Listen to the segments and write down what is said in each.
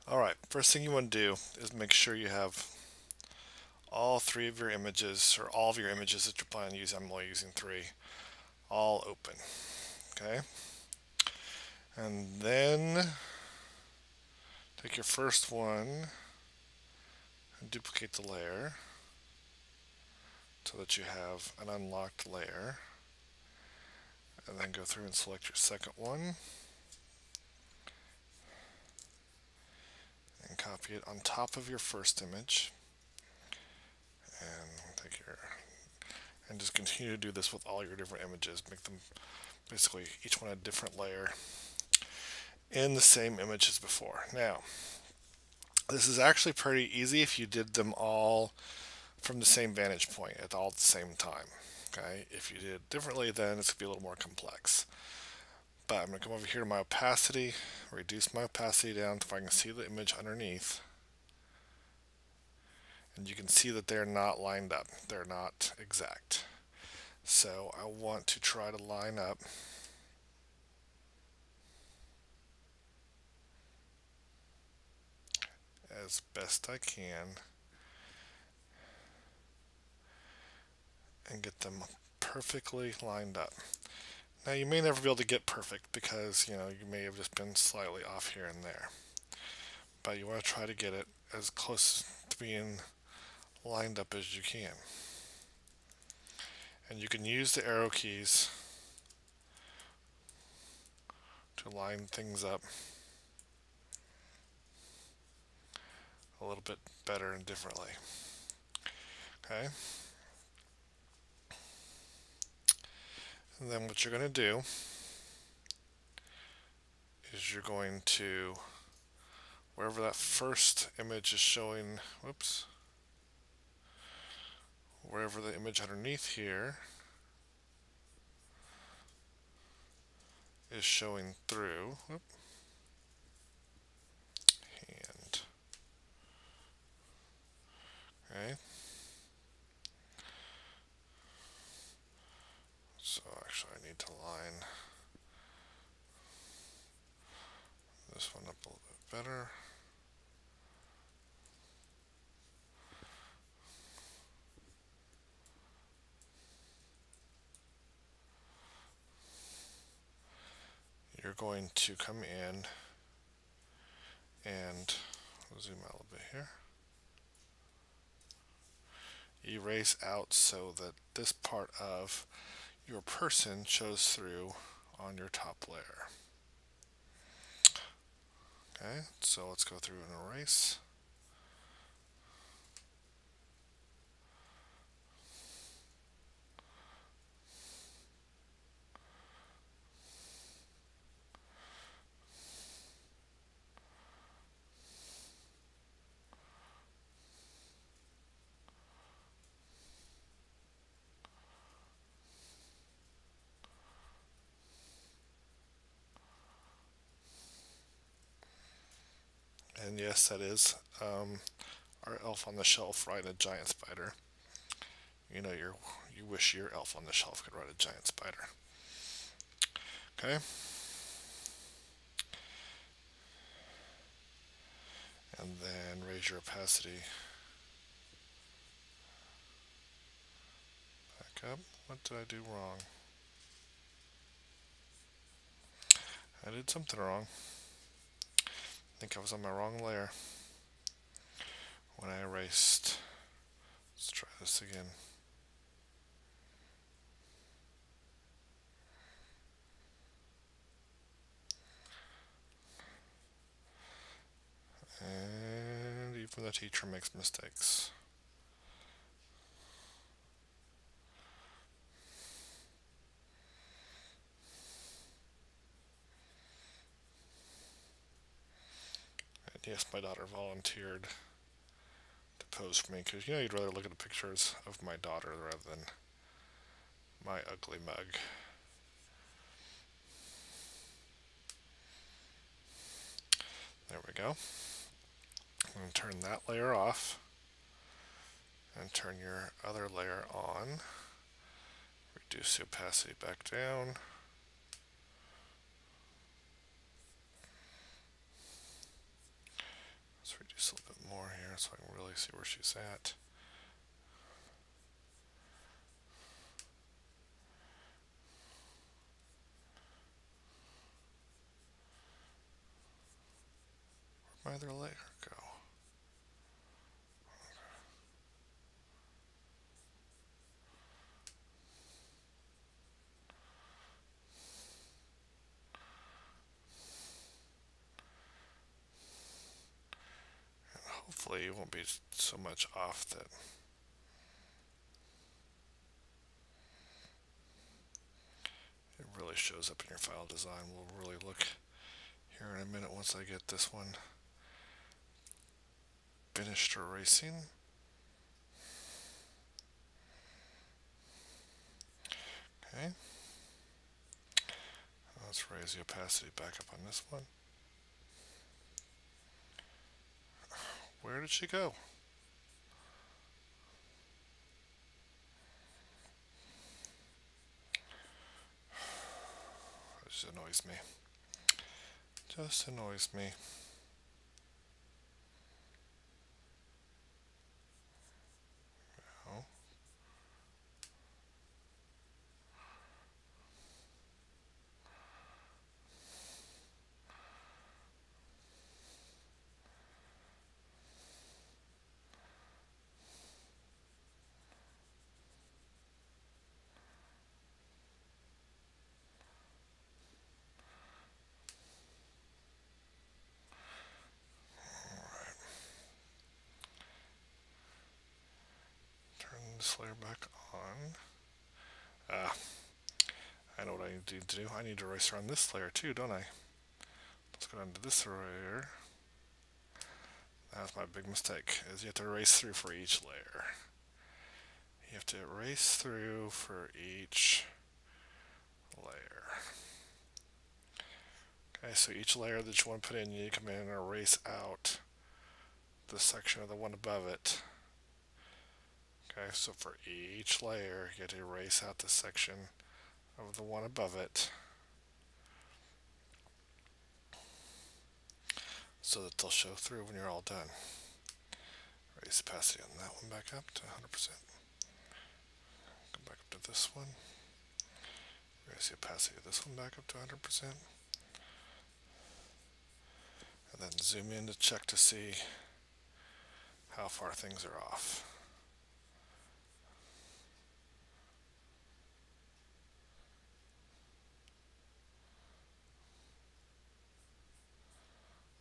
Alright, first thing you want to do is make sure you have all three of your images, or all of your images that you're planning to use. I'm only using three, all open. Okay? And then take your first one and duplicate the layer so that you have an unlocked layer. And then go through and select your second one and copy it on top of your first image. And take your and just continue to do this with all your different images. Make them basically each one a different layer in the same image as before. Now, this is actually pretty easy if you did them all from the same vantage point at the same time. Okay, if you did it differently, then it's going to be a little more complex. But I'm going to come over here to my opacity, reduce my opacity down so I can see the image underneath. And you can see that they're not lined up. They're not exact. So I want to try to line up as best I can and get them perfectly lined up. Now you may never be able to get perfect because you may have just been slightly off here and there. But you want to try to get it as close to being lined up as you can. And you can use the arrow keys to line things up a little bit better and differently. Okay? And then what you're going to do is you're going to, wherever that first image is showing, wherever the image underneath here is showing through, hand, okay? So actually I need to line this one up a little bit better. You're going to come in and zoom out a little bit here. Erase out so that this part of your person shows through on your top layer. Okay, so let's go through and erase. And yes, that is our elf on the shelf riding a giant spider. You wish your elf on the shelf could ride a giant spider. Okay. And then raise your opacity back up. What did I do wrong? I did something wrong. I think I was on my wrong layer when I erased. Let's try this again. And even the teacher makes mistakes. And yes, my daughter volunteered to pose for me because you'd rather look at the pictures of my daughter rather than my ugly mug. There we go. I'm going to turn that layer off and turn your other layer on. Reduce the opacity back down. so I can really see where she's at. Where'd my other layer go? Hopefully it won't be so much off that it really shows up in your file design. We'll really look here in a minute once I get this one finished erasing. Okay. Let's raise the opacity back up on this one. Where did she go? It just annoys me. Just annoys me. Oh. Turn this layer back on. I know what I need to do. I need to erase around this layer too, don't I? Let's go down to this layer. That's my big mistake, is you have to erase through for each layer. You have to erase through for each layer. Okay, so each layer that you want to put in, you need to come in and erase out the section of the one above it. Okay, so for each layer, you have to erase out the section of the one above it so that they'll show through when you're all done. Raise the opacity on that one back up to 100%. Come back up to this one. Raise the opacity of this one back up to 100%. And then zoom in to check to see how far things are off.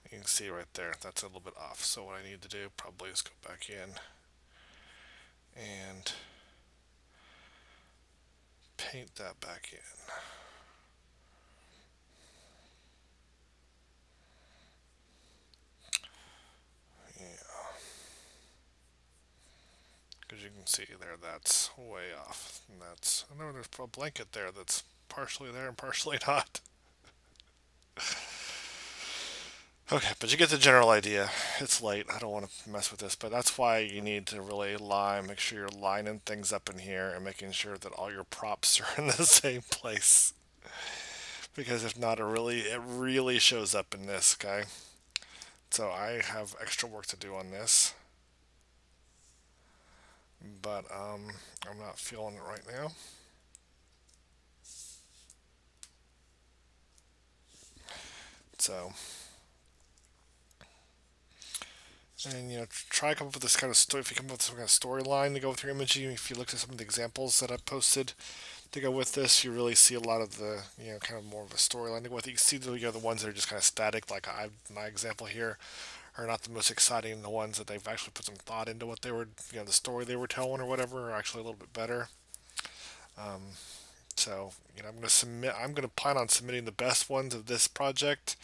You can see right there, that's a little bit off. So what I need to do probably is go back in and paint that back in. Yeah. Because you can see there, that's way off. And that's, I know there's a blanket there that's partially there and partially not. Okay, but you get the general idea. It's late. I don't want to mess with this, but that's why you need to really make sure you're lining things up in here and making sure that all your props are in the same place. Because if not, it really shows up in this, okay? So I have extra work to do on this, but I'm not feeling it right now. So, and try to come up with this kind of story. If you come up with some kind of storyline to go with your imaging, if you look at some of the examples that I posted to go with this, you really see a lot of the kind of more of a storyline to go with it. You see the ones that are just kind of static, like my example here, are not the most exciting. The ones that they've actually put some thought into what they were, the story they were telling or whatever, are actually a little bit better. So, I'm going to plan on submitting the best ones of this project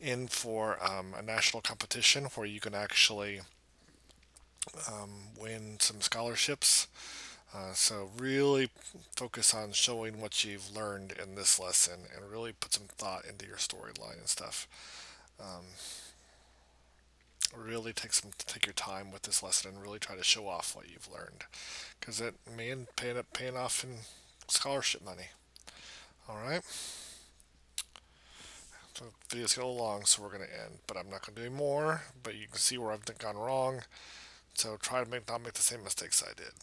in for a national competition where you can actually win some scholarships. So really focus on showing what you've learned in this lesson and really put some thought into your storyline and stuff. Really take your time with this lesson and really try to show off what you've learned, because it may end up paying off in scholarship money. All right. So the video's getting a little long, so we're going to end. But I'm not going to do any more. But you can see where I've gone wrong. So try to not make the same mistakes I did.